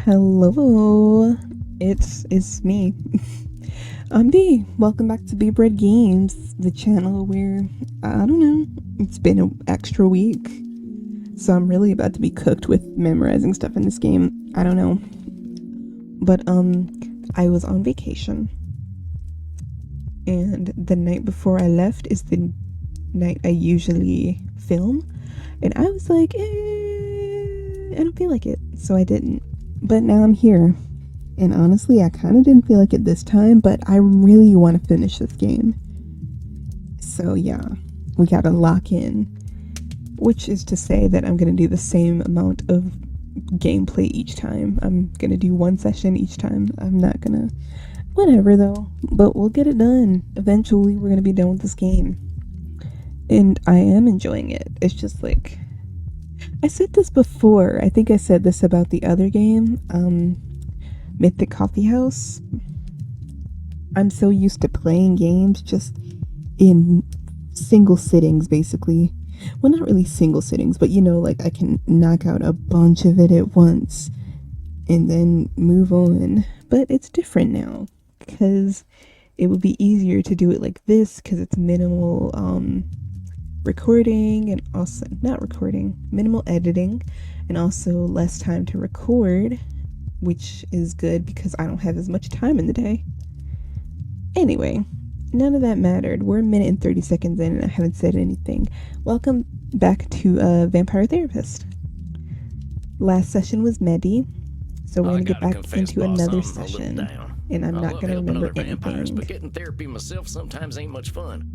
Hello, it's me. I'm B. Welcome back to B Bread Games, the channel where I don't know. It's been an extra week, so I'm really about to be cooked with memorizing stuff in this game. I don't know, but I was on vacation, and the night before I left is the night I usually film, and I was like, I don't feel like it, so I didn't. But now I'm here. And honestly, I kind of didn't feel like it this time, but I really want to finish this game. So yeah, we gotta lock in. Which is to say that I'm gonna do the same amount of gameplay each time. I'm gonna do one session each time. I'm not gonna... Whatever though. But we'll get it done. Eventually, we're gonna be done with this game. And I am enjoying it. It's just like... I said this before. I think I said this about the other game, Mythic Coffee House. I'm so used to playing games just in single sittings, basically. Well, not really single sittings, but you know, like I can knock out a bunch of it at once and then move on. But it's different now because it would be easier to do it like this because it's minimal, recording and also minimal editing and also less time to record, which is good because I don't have as much time in the day. Anyway, none of that mattered. We're a minute and 30 seconds in and I haven't said anything. Welcome back to Vampire Therapist. Last session was Medi, so we're gonna get back into another session, and I'm not gonna remember vampires, but getting therapy myself sometimes ain't much fun.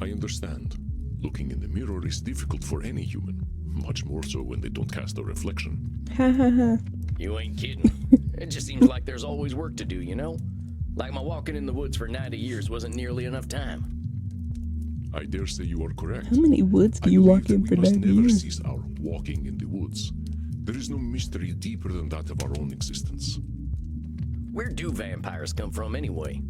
I understand. Looking in the mirror is difficult for any human, much more so when they don't cast a reflection. Ha ha ha. You ain't kidding. It just seems like there's always work to do, you know? Like my walking in the woods for 90 years wasn't nearly enough time. I dare say you are correct. How many woods do you walk in for 90 years? We must never cease our walking in the woods. There is no mystery deeper than that of our own existence. Where do vampires come from anyway?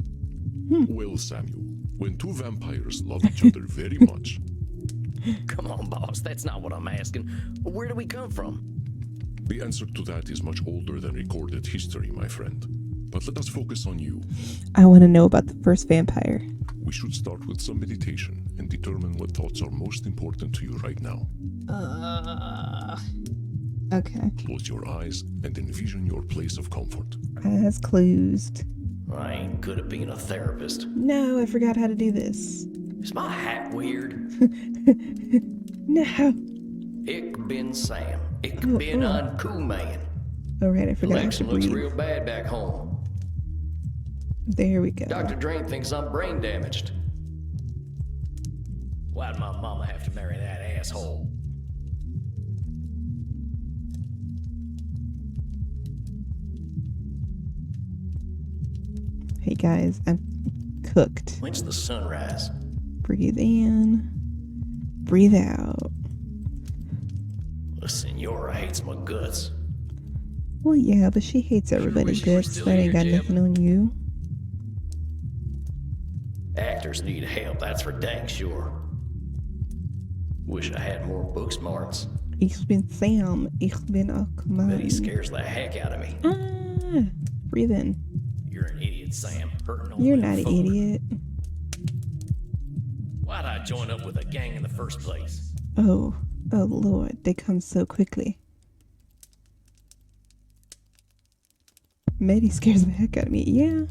Well, Samuel, when two vampires love each other very much... Come on, boss, that's not what I'm asking. Where do we come from? The answer to that is much older than recorded history, my friend. But let us focus on you. I want to know about the first vampire. We should start with some meditation and determine what thoughts are most important to you right now. Okay. Close your eyes and envision your place of comfort. Eyes closed. I ain't good at being a therapist. No, I forgot how to do this. Is my hat weird? No. Ich bin Sam. Ich bin ein cool man. Alright, I forgot how to Election looks breathe. real bad back home. There we go. Dr. Drain thinks I'm brain damaged. Why'd my mama have to marry that asshole? Hey guys, I'm cooked. When's the sunrise? Breathe in. Breathe out. The Senora hates my guts. Well, yeah, but she hates everybody wish you were good, still so that ain't got here, nothing on you. Actors need help, that's for dang sure. Wish I had more book smarts. Ich bin Sam. Ich bin auch Bet he Mann. scares the heck out of me. Ah, breathe in. You're an idiot, Sam. Hurting old You're little not an folk. idiot. Why'd I join up with a gang in the first place? Oh Lord, they come so quickly. Maddie scares the heck out of me. Yeah.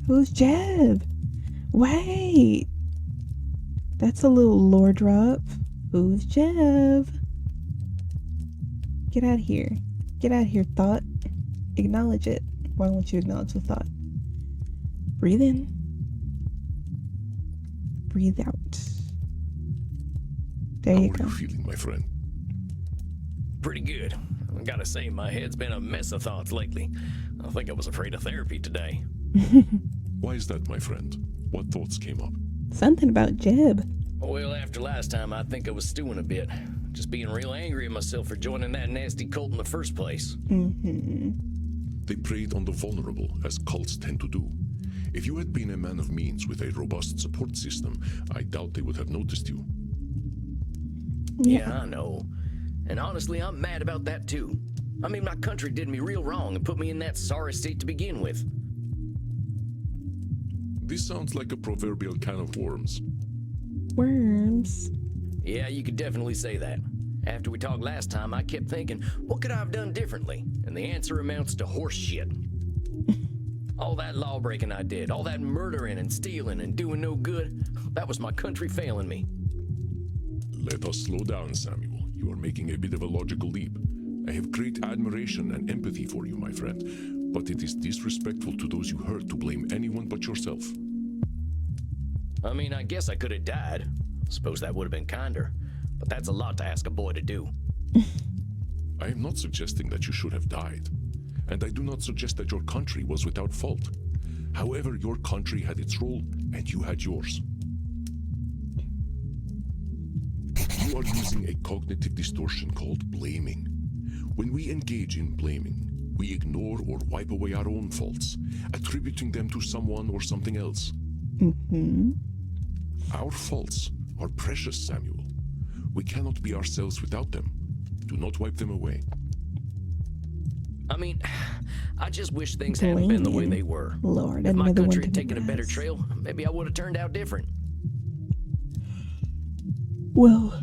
Who's Jeb? Wait. That's a little lore drop. Who's Jeb? Get out of here. Get out of here, thought. Acknowledge it. Why won't you acknowledge the thought? Breathe in. Breathe out. There How you are go. you feeling, my friend? Pretty good. I gotta say, my head's been a mess of thoughts lately. I think I was afraid of therapy today. Why is that, my friend? What thoughts came up? Something about Jeb. Well, after last time, I think I was stewing a bit. Just being real angry at myself for joining that nasty cult in the first place. They preyed on the vulnerable, as cults tend to do. If you had been a man of means with a robust support system, I doubt they would have noticed you. Yeah, I know. And honestly, I'm mad about that too. I mean, my country did me real wrong and put me in that sorry state to begin with. This sounds like a proverbial can of worms. Worms. Yeah, you could definitely say that. After we talked last time, I kept thinking, what could I have done differently? And the answer amounts to horse shit. All that law breaking I did, all that murdering and stealing and doing no good, that was my country failing me. Let us slow down, Samuel. You are making a bit of a logical leap. I have great admiration and empathy for you, my friend, but it is disrespectful to those you hurt to blame anyone but yourself. I mean, I guess I could have died. Suppose that would have been kinder. But that's a lot to ask a boy to do. I am not suggesting that you should have died, and I do not suggest that your country was without fault. However, your country had its role, and you had yours. You are using a cognitive distortion called blaming. When we engage in blaming, we ignore or wipe away our own faults, attributing them to someone or something else. Mm-hmm. Our faults are precious, Samuel. We cannot be ourselves without them. Do not wipe them away. I mean, I just wish things hadn't been the way they were. Lord, if my another one country to had taken a better memorize. trail, maybe I would have turned out different. Well,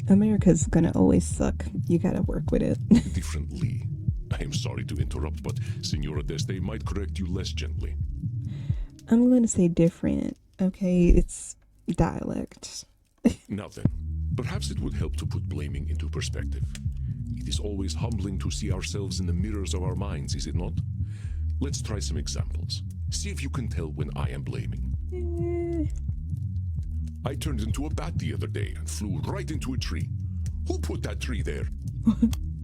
America's gonna always suck. You gotta work with it. Differently. I am sorry to interrupt, but Senora Deste might correct you less gently. I'm gonna say different. Okay, it's dialect. Now then, perhaps it would help to put blaming into perspective. It is always humbling to see ourselves in the mirrors of our minds, is it not? Let's try some examples. See if you can tell when I am blaming. I turned into a bat the other day and flew right into a tree. Who put that tree there?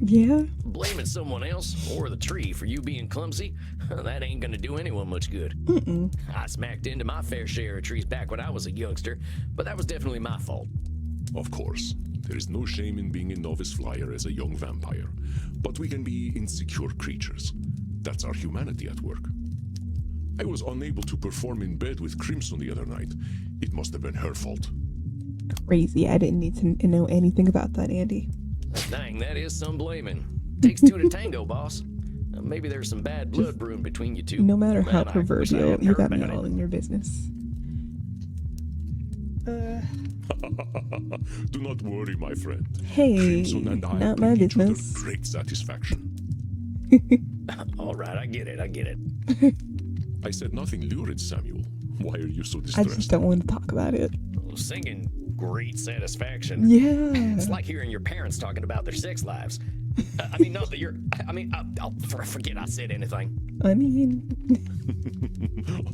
Yeah. Blaming someone else or the tree for you being clumsy, that ain't gonna do anyone much good. I smacked into my fair share of trees back when I was a youngster, but that was definitely my fault. Of course, there is no shame in being a novice flyer as a young vampire, but we can be insecure creatures. That's our humanity at work. I was unable to perform in bed with Crimson the other night. It must have been her fault. Crazy. I didn't need to know anything about that, Andy. Dang, that is some blaming. Takes two to tango, boss. Maybe there's some bad blood brewing between you two. No matter Man, how I wish I proverbial, hadn't you heard got me about all it. in your business. Do not worry, my friend. Hey, Crimson and I not bring my each other business. great satisfaction. All right, I get it. I said nothing lurid, Samuel. Why are you so I distressed? just don't want to talk about it. Singing great satisfaction. Yeah. It's like hearing your parents talking about their sex lives. I mean, not that you're. I mean, I'll forget I said anything. I mean,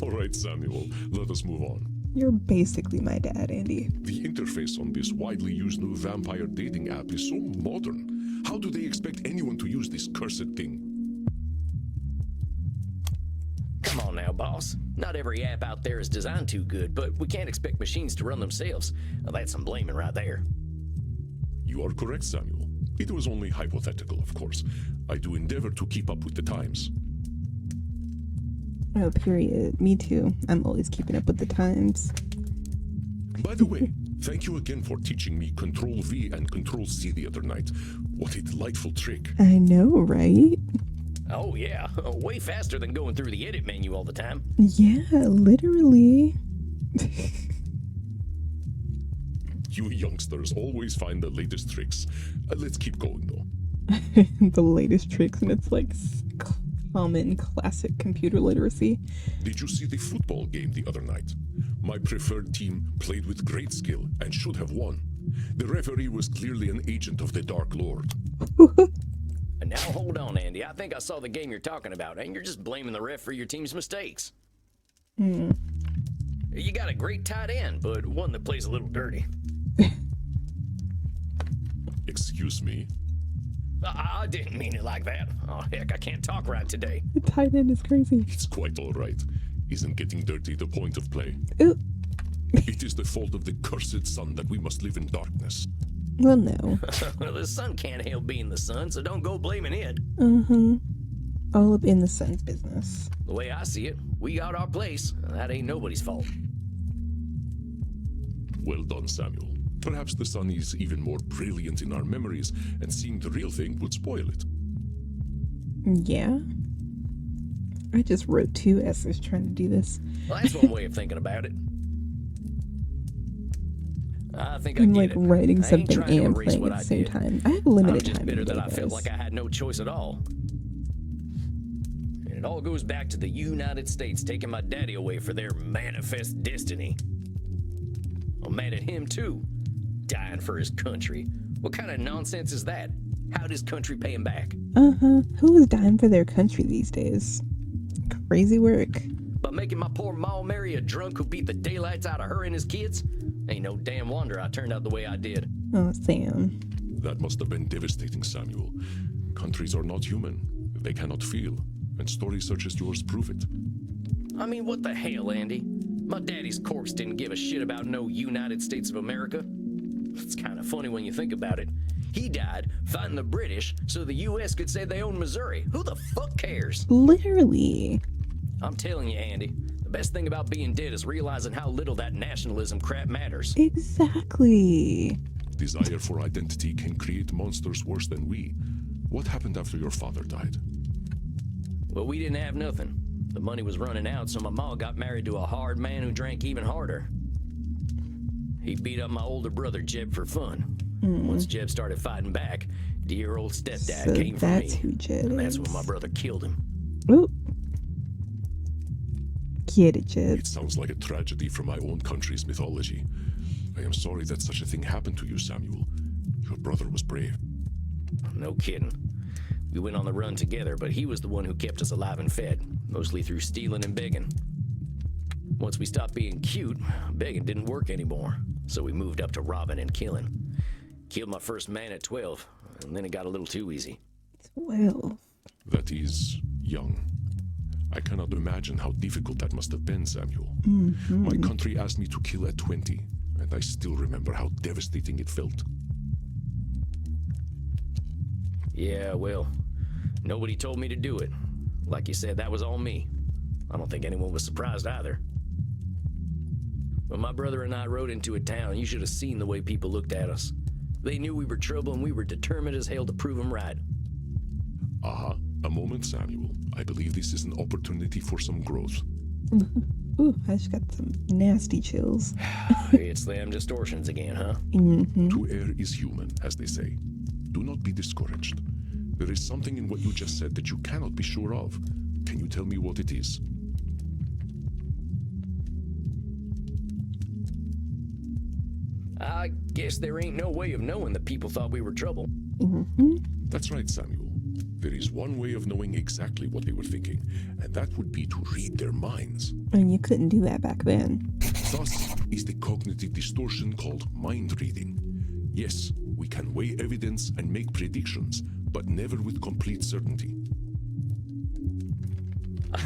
All right, Samuel, let us move on. you're basically my dad, Andy. The interface on this widely used new vampire dating app is so modern. How do they expect anyone to use this cursed thing? Come on now, boss. Not every app out there is designed too good, but we can't expect machines to run themselves. Well, that's some blaming right there. You are correct, Samuel. It was only hypothetical, of course. I do endeavor to keep up with the times. Oh, period. Me too. I'm always keeping up with the times. By the way, thank you again for teaching me Control V and Control C the other night. What a delightful trick. I know, right? Oh, yeah. Way faster than going through the edit menu all the time. Yeah, literally. You youngsters always find the latest tricks. Let's keep going, though. The latest tricks, and it's like common classic computer literacy. Did you see the football game the other night? My preferred team played with great skill and should have won. The referee was clearly an agent of the Dark Lord. And now hold on, Andy. I think I saw the game you're talking about, and you're just blaming the ref for your team's mistakes. You got a great tight end, but one that plays a little dirty. Excuse me? I didn't mean it like that. Oh, heck, I can't talk right today. The tight end is crazy. It's quite all right. Isn't getting dirty the point of play? Ooh. It is the fault of the cursed sun that we must live in darkness. Well, no. Well, the sun can't help being the sun, so don't go blaming it. All up in the sun's business. The way I see it, we got our place. That ain't nobody's fault. Well done, Samuel. Perhaps the sun is even more brilliant in our memories, and seeing the real thing would spoil it. Yeah. I just wrote 2 essays trying to do this. Well, that's one way of thinking about it. I think I I'm get like it. writing I ain't something trying to and erase playing what at the I same did. time. I have limited I'm just time bitter today, that I felt guys. like I had no choice at all. And it all goes back to the United States taking my daddy away for their manifest destiny. I'm mad at him too, dying for his country. What kind of nonsense is that? How'd his country pay him back? Who is dying for their country these days? Crazy work. By making my poor ma marry a drunk who beat the daylights out of her and his kids? Ain't no damn wonder I turned out the way I did. Oh, Sam. That must have been devastating, Samuel. Countries are not human. They cannot feel. And stories such as yours prove it. I mean, what the hell, Andy? My daddy's corpse didn't give a shit about no United States of America. It's kind of funny when you think about it. He died fighting the British so the U.S. could say they own Missouri. Who the fuck cares? Literally. I'm telling you, Andy, the best thing about being dead is realizing how little that nationalism crap matters. Exactly. Desire for identity can create monsters worse than we. What happened after your father died? Well, we didn't have nothing. The money was running out, so my ma got married to a hard man who drank even harder. He beat up my older brother, Jeb, for fun. Once Jeb started fighting back, dear old stepdad So came for that's me. who Jed And that's is. when my brother killed him. Ooh. Get it, Jed. It sounds like a tragedy from my own country's mythology. I am sorry that such a thing happened to you, Samuel. Your brother was brave. No kidding. We went on the run together, but he was the one who kept us alive and fed, mostly through stealing and begging. Once we stopped being cute, begging didn't work anymore, so we moved up to robbing and killing. Killed my first man at 12, and then it got a little too easy. Well, That is young. I cannot imagine how difficult that must have been, Samuel. My country asked me to kill at 20, and I still remember how devastating it felt. Yeah, well, nobody told me to do it. Like you said, that was all me. I don't think anyone was surprised either. When my brother and I rode into a town, you should have seen the way people looked at us. They knew we were trouble, and we were determined as hell to prove them right. Aha, a moment, Samuel. I believe this is an opportunity for some growth. ooh, I just got some nasty chills. It's them distortions again, huh? To err is human, as they say. Do not be discouraged. There is something in what you just said that you cannot be sure of. Can you tell me what it is? I guess there ain't no way of knowing that people thought we were trouble. That's right, Samuel. There is one way of knowing exactly what they were thinking, and that would be to read their minds. And you couldn't do that back then. Thus is the cognitive distortion called mind reading. Yes, we can weigh evidence and make predictions, but never with complete certainty.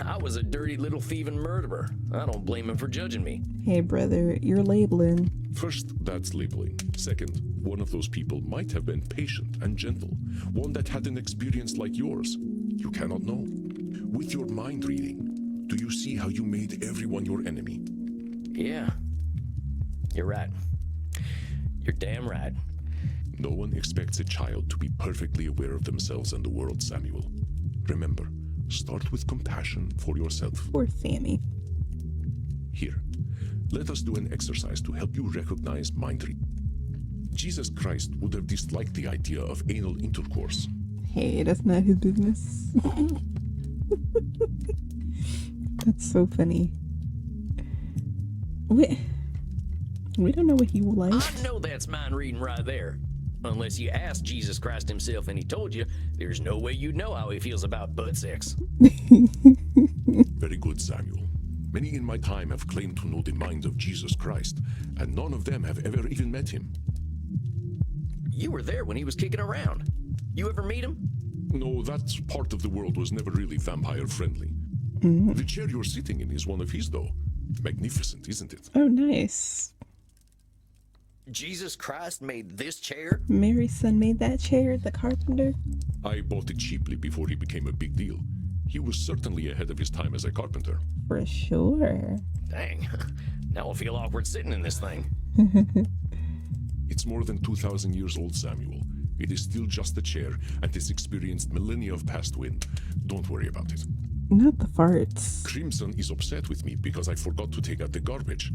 I was a dirty little thieving murderer. I don't blame him for judging me. Hey, brother, you're labeling. First, that's labeling. Second, one of those people might have been patient and gentle, one that had an experience like yours. You cannot know. With your mind reading, do you see how you made everyone your enemy? Yeah, you're right. You're damn right. No one expects a child to be perfectly aware of themselves and the world, Samuel. Remember, start with compassion for yourself. Poor Sammy. Here, let us do an exercise to help you recognize mind reading. Jesus Christ would have disliked the idea of anal intercourse. Hey, that's not his business. That's so funny. We don't know what he liked. I know that's mind reading right there. Unless you asked Jesus Christ himself and he told you, there's no way you'd know how he feels about butt sex. Very good, Samuel. Many in my time have claimed to know the mind of Jesus Christ, and none of them have ever even met him. You were there when he was kicking around. You ever meet him? No, that part of the world was never really vampire-friendly. The chair you're sitting in is one of his, though. Magnificent, isn't it? Oh, nice. Jesus Christ made this chair? Mary's son made that chair, the carpenter. I bought it cheaply before he became a big deal. He was certainly ahead of his time as a carpenter. For sure. Dang. Now I feel awkward sitting in this thing. It's more than 2,000 years old, Samuel. It is still just a chair, and it's experienced millennia of past wind. Don't worry about it. Not the farts. Crimson is upset with me because I forgot to take out the garbage.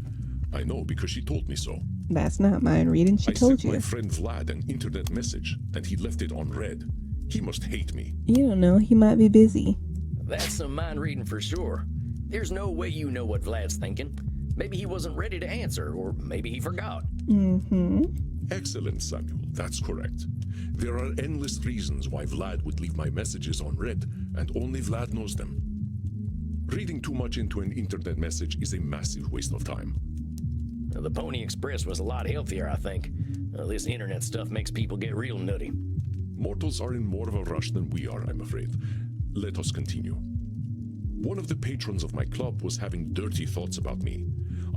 I know, because she told me so. That's not mind reading. She I told sent you. my friend Vlad an internet message, and he left it on red. He must hate me. You don't know. He might be busy. That's some mind reading for sure. There's no way you know what Vlad's thinking. Maybe he wasn't ready to answer, or maybe he forgot. Mm-hmm. Excellent, Samuel. That's correct. There are endless reasons why Vlad would leave my messages on red, and only Vlad knows them. Reading too much into an internet message is a massive waste of time. Now, the Pony Express was a lot healthier, I think. This internet stuff makes people get real nutty. Mortals are in more of a rush than we are, I'm afraid. Let us continue. One of the patrons of my club was having dirty thoughts about me.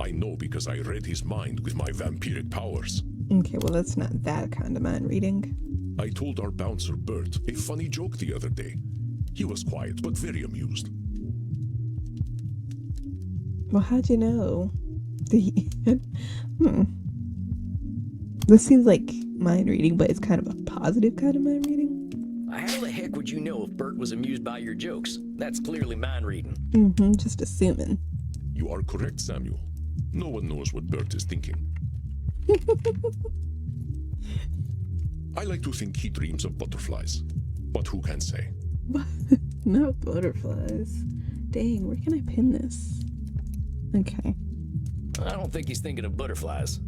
I know because I read his mind with my vampiric powers. Okay, well, that's not that kind of mind reading. I told our bouncer Bert a funny joke the other day. He was quiet but very amused. Well, how'd you know? This seems like mind reading, but it's kind of a positive kind of mind reading. How the heck would you know if Bert was amused by your jokes? That's clearly mind reading. Just assuming. You are correct, Samuel. No one knows what Bert is thinking. I like to think he dreams of butterflies, but who can say? Not butterflies. Dang, where can I pin this? Okay. I don't think he's thinking of butterflies.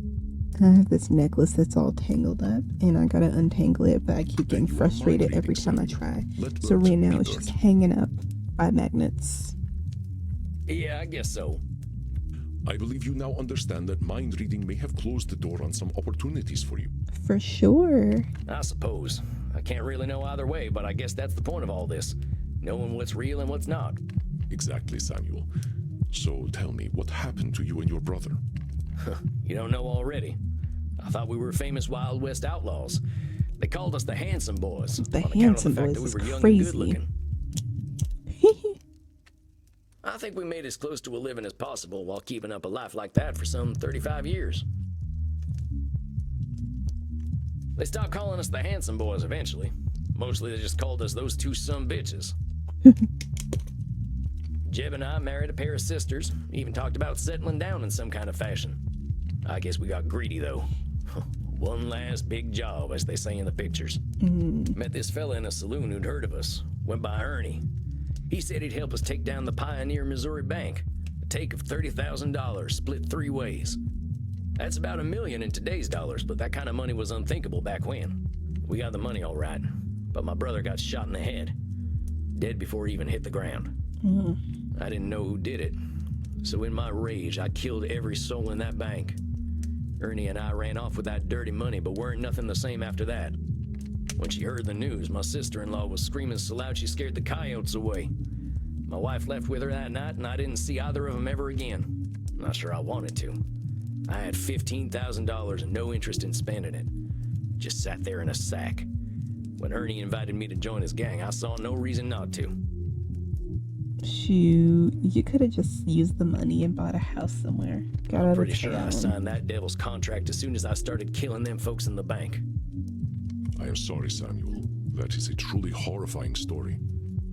I have this necklace that's all tangled up, and I gotta untangle it, but I keep getting frustrated every time I try. So right now it's just hanging up by magnets. Yeah, I guess so. I believe you now understand that mind reading may have closed the door on some opportunities for you. For sure. I suppose. I can't really know either way, but I guess that's the point of all this. Knowing what's real and what's not. Exactly, Samuel. So tell me, what happened to you and your brother? You don't know already. I thought we were famous Wild West outlaws. They called us the Handsome Boys. The on Handsome account of the fact Boys that we is were young crazy. and good looking. I think we made as close to a living as possible while keeping up a life like that for some 35 years. They stopped calling us the Handsome Boys eventually. Mostly they just called us those two sumbitches. Jeb and I married a pair of sisters, even talked about settling down in some kind of fashion. I guess we got greedy though. One last big job, as they say in the pictures. Met this fella in a saloon who'd heard of us. Went by Ernie. He said he'd help us take down the Pioneer Missouri Bank. A take of $30,000, split 3 ways. That's about $1 million in today's dollars, but that kind of money was unthinkable back when. We got the money all right, but my brother got shot in the head. Dead before he even hit the ground. I didn't know who did it, so in my rage, I killed every soul in that bank. Ernie and I ran off with that dirty money, but weren't nothing the same after that. When she heard the news, my sister-in-law was screaming so loud she scared the coyotes away. My wife left with her that night, and I didn't see either of them ever again. Not sure I wanted to. I had $15,000 and no interest in spending it. Just sat there in a sack. When Ernie invited me to join his gang, I saw no reason not to. Shoot, you could have just used the money and bought a house somewhere. Got out I'm of pretty sure I town. signed that devil's contract as soon as I started killing them folks in the bank. I am sorry, Samuel. That is a truly horrifying story.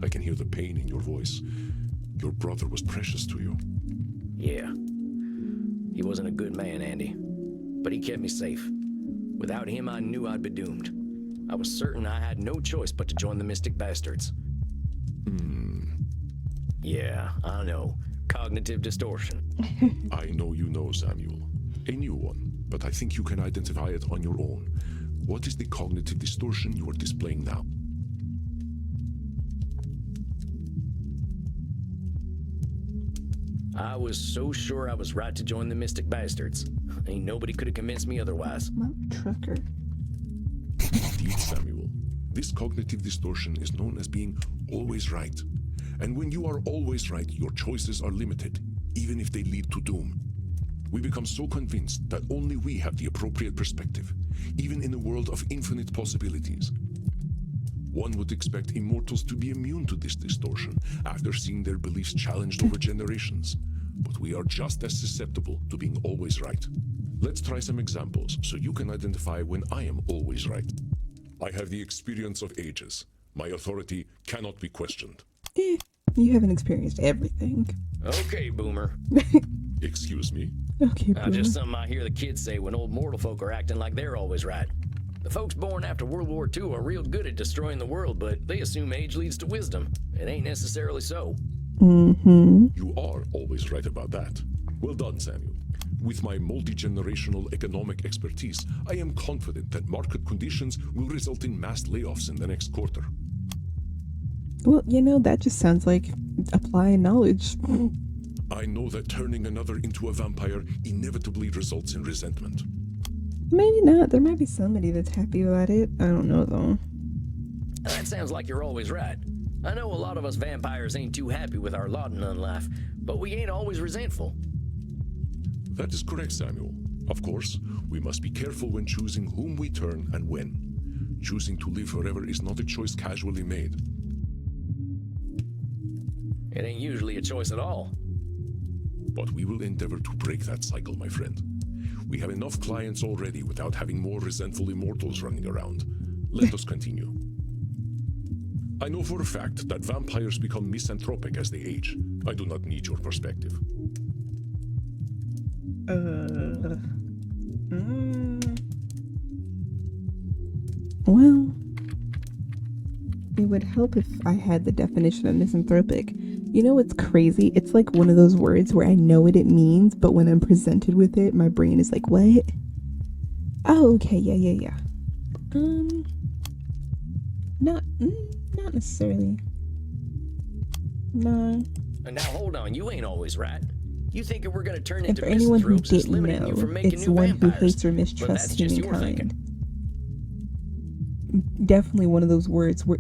I can hear the pain in your voice. Your brother was precious to you. Yeah. He wasn't a good man, Andy. But he kept me safe. Without him, I knew I'd be doomed. I was certain I had no choice but to join the Mystic Bastards. Yeah, I know. Cognitive distortion. I know you know, Samuel. A new one, but I think you can identify it on your own. What is the cognitive distortion you are displaying now? I was so sure I was right to join the Mystic Bastards. Ain't nobody could have convinced me otherwise. Mount Trucker. Indeed, Samuel. This cognitive distortion is known as being always right. And when you are always right, your choices are limited, even if they lead to doom. We become so convinced that only we have the appropriate perspective, even in a world of infinite possibilities. One would expect immortals to be immune to this distortion after seeing their beliefs challenged over generations. but we are just as susceptible to being always right. Let's try some examples so you can identify when I am always right. I have the experience of ages. My authority cannot be questioned. You haven't experienced everything. Okay, Boomer. Excuse me? Okay, Boomer. Just something I hear the kids say when old mortal folk are acting like they're always right. The folks born after World War II are real good at destroying the world, but they assume age leads to wisdom. It ain't necessarily so. Mm-hmm. You are always right about that. Well done, Samuel. With my multi-generational economic expertise, I am confident that market conditions will result in mass layoffs in the next quarter. Well, that just sounds like applying knowledge. I know that turning another into a vampire inevitably results in resentment. Maybe not. There might be somebody that's happy about it. I don't know, though. That sounds like you're always right. I know a lot of us vampires ain't too happy with our lot in life, but we ain't always resentful. That is correct, Samuel. Of course, we must be careful when choosing whom we turn and when. Choosing to live forever is not a choice casually made. It ain't usually a choice at all. But we will endeavor to break that cycle, my friend. We have enough clients already without having more resentful immortals running around. Let us continue. I know for a fact that vampires become misanthropic as they age. I do not need your perspective. Well, it would help if I had the definition of misanthropic. You know what's crazy? It's like one of those words where I know what it means, but when I'm presented with it, my brain is like, what? Oh, okay, yeah. Not necessarily. No. And now hold on, you ain't always right. You think we're gonna turn And into for anyone who misanthropes is didn't limiting you know, from making it's new one vampires. who hates or But that's mistrusts just your humankind. thinking. Definitely one of those words where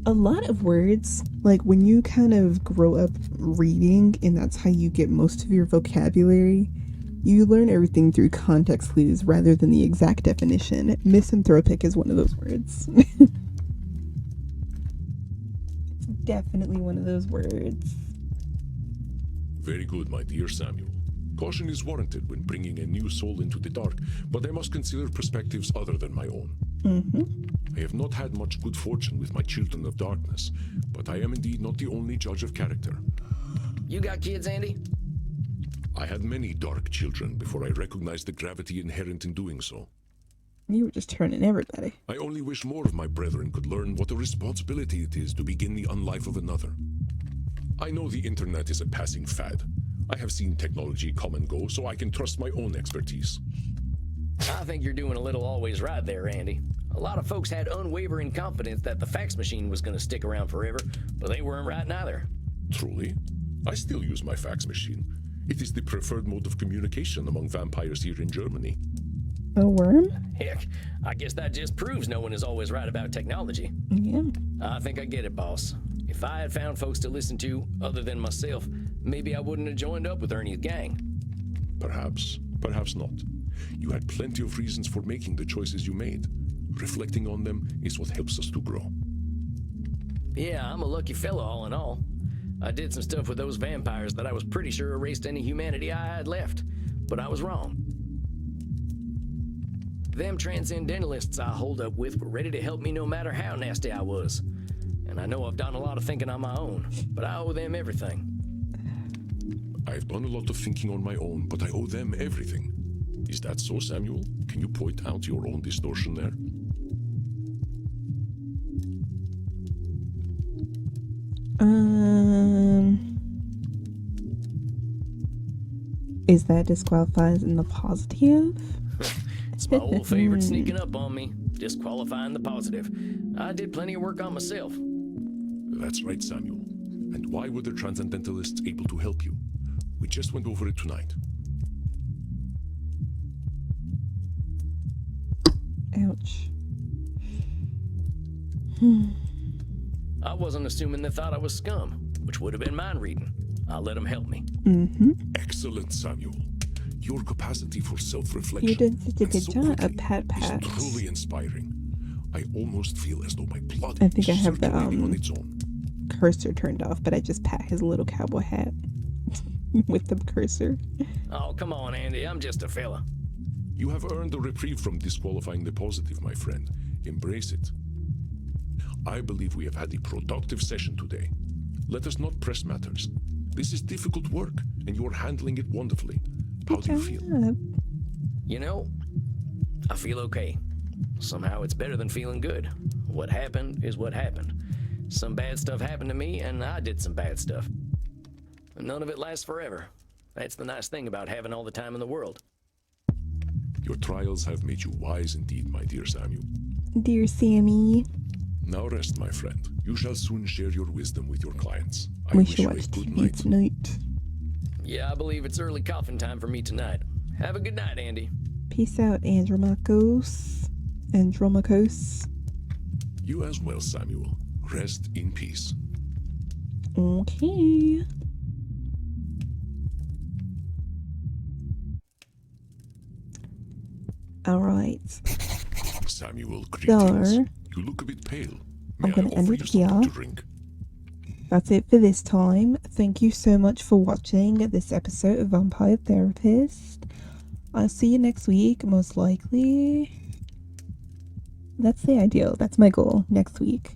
a lot of words, like when you kind of grow up reading and that's how you get most of your vocabulary, you learn everything through context clues rather than the exact definition. Misanthropic is one of those words. It's definitely one of those words. Very good, my dear Samuel. Caution is warranted when bringing a new soul into the dark, but I must consider perspectives other than my own. I have not had much good fortune with my children of darkness, but I am indeed not the only judge of character. You got kids, Andy? I had many dark children before I recognized the gravity inherent in doing so. You were just turning everybody. I only wish more of my brethren could learn what a responsibility it is to begin the unlife of another. I know the internet is a passing fad. I have seen technology come and go, so I can trust my own expertise. I think you're doing a little always right there, Andy. A lot of folks had unwavering confidence that the fax machine was gonna stick around forever, but they weren't right neither. Truly? I still use my fax machine. It is the preferred mode of communication among vampires here in Germany. A worm? Heck, I guess that just proves no one is always right about technology. Yeah. I think I get it, boss. If I had found folks to listen to other than myself, maybe I wouldn't have joined up with Ernie's gang. Perhaps, perhaps not. You had plenty of reasons for making the choices you made. Reflecting on them is what helps us to grow. Yeah, I'm a lucky fella all in all. I did some stuff with those vampires that I was pretty sure erased any humanity I had left, but I was wrong. Them transcendentalists I hold up with were ready to help me no matter how nasty I was. And I know I've done a lot of thinking on my own, but I owe them everything. I've done a lot of thinking on my own, but I owe them everything. Is that so, Samuel? Can you point out your own distortion there? Is that disqualifies in the positive? It's my old favorite sneaking up on me, disqualifying the positive. I did plenty of work on myself. That's right, Samuel. And why were the transcendentalists able to help you? We just went over it tonight. Ouch. I wasn't assuming they thought I was scum, which would have been mind reading. I'll let them help me. Excellent, Samuel. Your capacity for self-reflection You did such a and good so job. A quickly pat pat. is truly inspiring. I almost feel as though my blood I think I is have the circulating on its own. cursor turned off, but I just pat his little cowboy hat. with the cursor. Oh, come on, Andy. I'm just a fella. You have earned a reprieve from disqualifying the positive, my friend. Embrace it. I believe we have had a productive session today. Let us not press matters. This is difficult work, and you are handling it wonderfully. How do you feel? You know, I feel okay. Somehow it's better than feeling good. What happened is what happened. Some bad stuff happened to me, and I did some bad stuff. And none of it lasts forever. That's the nice thing about having all the time in the world. Your trials have made you wise indeed, my dear Samuel. Dear Sammy. Now rest, my friend. You shall soon share your wisdom with your clients. I We wish should you a watch good TV night. tonight. Yeah, I believe it's early coffin time for me tonight. Have a good night, Andy. Peace out, Andromachos. Andromachos. You as well, Samuel. Rest in peace. Okay. Alright. Samuel, greetings. So, You look a bit pale. I'm May I gonna end offer it you something here. to drink? That's it for this time. Thank you so much for watching this episode of Vampire Therapist. I'll see you next week, most likely. That's the ideal. That's my goal next week.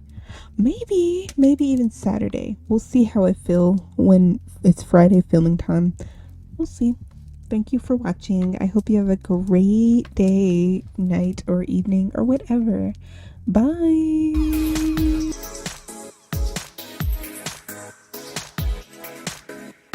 Maybe even Saturday. We'll see how I feel when it's Friday filming time. We'll see. Thank you for watching. I hope you have a great day, night, or evening, or whatever. Bye.